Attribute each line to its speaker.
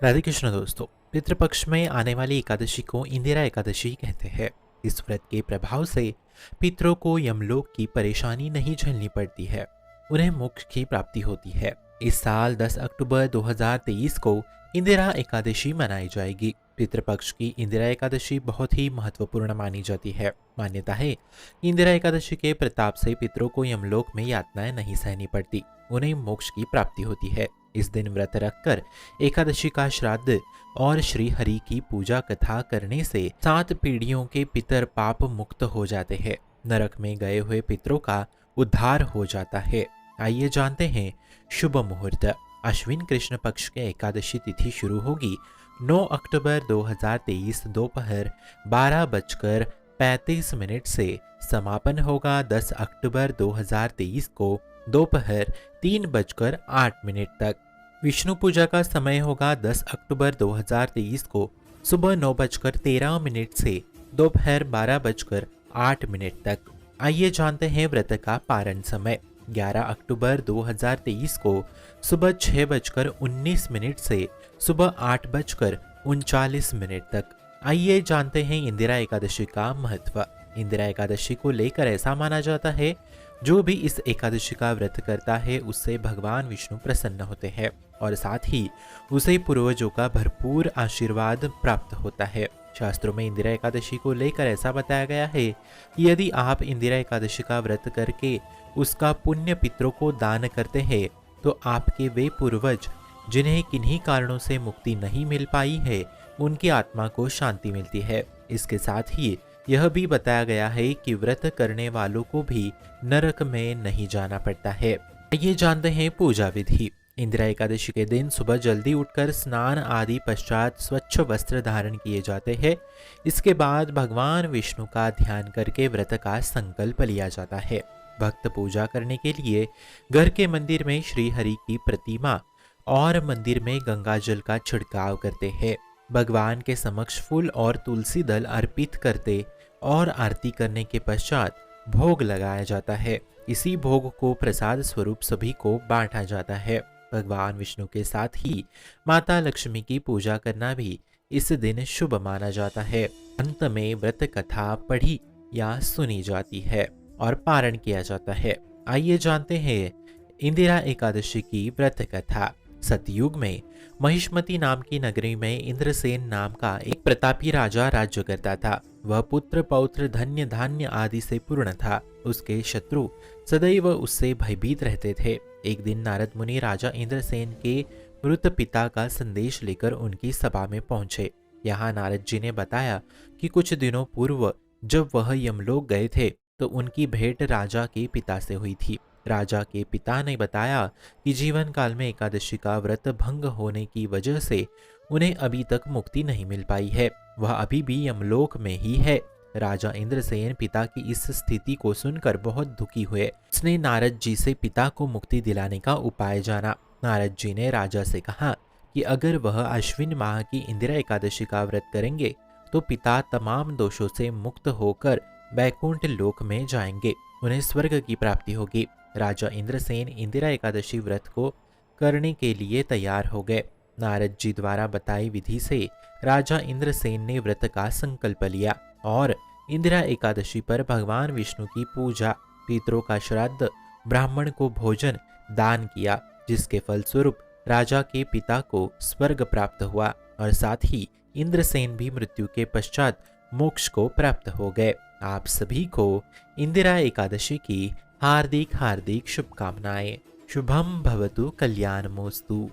Speaker 1: राधे कृष्ण दोस्तों। पितृपक्ष में आने वाली एकादशी को इंदिरा एकादशी कहते हैं। इस व्रत के प्रभाव से पितरों को यमलोक की परेशानी नहीं झेलनी पड़ती है, उन्हें मोक्ष की प्राप्ति होती है। इस साल 10 अक्टूबर 2023 को इंदिरा एकादशी मनाई जाएगी। पितृपक्ष की इंदिरा एकादशी बहुत ही महत्वपूर्ण मानी जाती है। मान्यता है कि इंदिरा एकादशी के प्रताप से पितरों को यमलोक में यातनाएं नहीं सहनी पड़ती, उन्हें मोक्ष की प्राप्ति होती है। इस दिन व्रत रखकर एकादशी का श्राद्ध और श्री हरि की पूजा कथा करने से 7 पीढ़ियों के पितर पाप मुक्त हो जाते हैं। नरक में गए हुए पितरों का उद्धार हो जाता है। आइए जानते हैं शुभ मुहूर्त। अश्विन कृष्ण पक्ष के एकादशी तिथि शुरू होगी 9 अक्टूबर 2023 दोपहर 12:35 से। समापन होगा 10 अक्टूबर 2023 को दोपहर 3:08 तक। विष्णु पूजा का समय होगा 10 अक्टूबर 2023 को सुबह 9:13 से दोपहर 12:08 तक। आइए जानते हैं व्रत का पारण समय। 11 अक्टूबर 2023 को सुबह 6:19 से सुबह 8:39 तक। आइए जानते हैं इंदिरा एकादशी का महत्व। इंदिरा एकादशी को लेकर ऐसा माना जाता है, जो भी इस एकादशी का व्रत करता है उससे भगवान विष्णु प्रसन्न होते हैं और साथ ही उसे पूर्वजों का भरपूर आशीर्वाद प्राप्त होता है। शास्त्रों में इंदिरा एकादशी को लेकर ऐसा बताया गया है कि यदि आप इंदिरा एकादशी का व्रत करके उसका पुण्य पितरों को दान करते हैं तो आपके वे पूर्वज जिन्हें किन्हीं कारणों से मुक्ति नहीं मिल पाई है, उनकी आत्मा को शांति मिलती है। इसके साथ ही यह भी बताया गया है कि व्रत करने वालों को भी नरक में नहीं जाना पड़ता है। ये जानते हैं पूजा विधि। इंदिरा एकादशी के दिन सुबह जल्दी उठकर स्नान आदि पश्चात स्वच्छ वस्त्र धारण किए जाते हैं। इसके बाद भगवान विष्णु का ध्यान करके व्रत का संकल्प लिया जाता है। भक्त पूजा करने के लिए घर के मंदिर में श्री हरि की प्रतिमा और मंदिर में गंगा जल का छिड़काव करते हैं। भगवान के समक्ष फूल और तुलसी दल अर्पित करते और आरती करने के पश्चात भोग लगाया जाता है। इसी भोग को प्रसाद स्वरूप सभी को बांटा जाता है। भगवान विष्णु के साथ ही माता लक्ष्मी की पूजा करना भी इस दिन शुभ माना जाता है। अंत में व्रत कथा पढ़ी या सुनी जाती है और पारण किया जाता है। आइए जानते हैं इंदिरा एकादशी की व्रत कथा। सतयुग में महिष्मती नाम की नगरी में इंद्रसेन नाम का एक प्रतापी राजा राज्य करता था। वह पुत्र पौत्र धन्य धान्य आदि से पूर्ण था। उसके शत्रु सदैव उससे भयभीत रहते थे। एक दिन नारद मुनि राजा इंद्रसेन के मृत पिता का संदेश लेकर उनकी सभा में पहुंचे। यहाँ नारद जी ने बताया कि कुछ दिनों पूर्व जब वह यमलोक गए थे तो उनकी भेंट राजा के पिता से हुई थी। राजा के पिता ने बताया कि जीवन काल में एकादशी का व्रत भंग होने की वजह से उन्हें अभी तक मुक्ति नहीं मिल पाई है, वह अभी भी यमलोक में ही है। राजा इंद्रसेन पिता की इस स्थिति को सुनकर बहुत दुखी हुए। उसने नारद जी से पिता को मुक्ति दिलाने का उपाय जाना। नारद जी ने राजा से कहा कि अगर वह अश्विन माह की इंदिरा एकादशी का व्रत करेंगे तो पिता तमाम दोषों से मुक्त होकर वैकुंठ लोक में जाएंगे, उन्हें स्वर्ग की प्राप्ति होगी। राजा इंद्रसेन इंदिरा एकादशी व्रत को करने के लिए तैयार हो गए। नारद जी द्वारा बताई विधि से राजा इंद्रसेन ने व्रत का संकल्प लिया और इंदिरा एकादशी पर भगवान विष्णु की पूजा, पितरों का श्राद्ध, ब्राह्मण को भोजन दान किया, जिसके फलस्वरूप राजा के पिता को स्वर्ग प्राप्त हुआ और साथ ही इंद्रसेन भी मृत्यु के पश्चात मोक्ष को प्राप्त हो गए। आप सभी को इंदिरा एकादशी की हार्दिक हार्दिक शुभकामनाएं। शुभम भवतु कल्याणमोस्तु।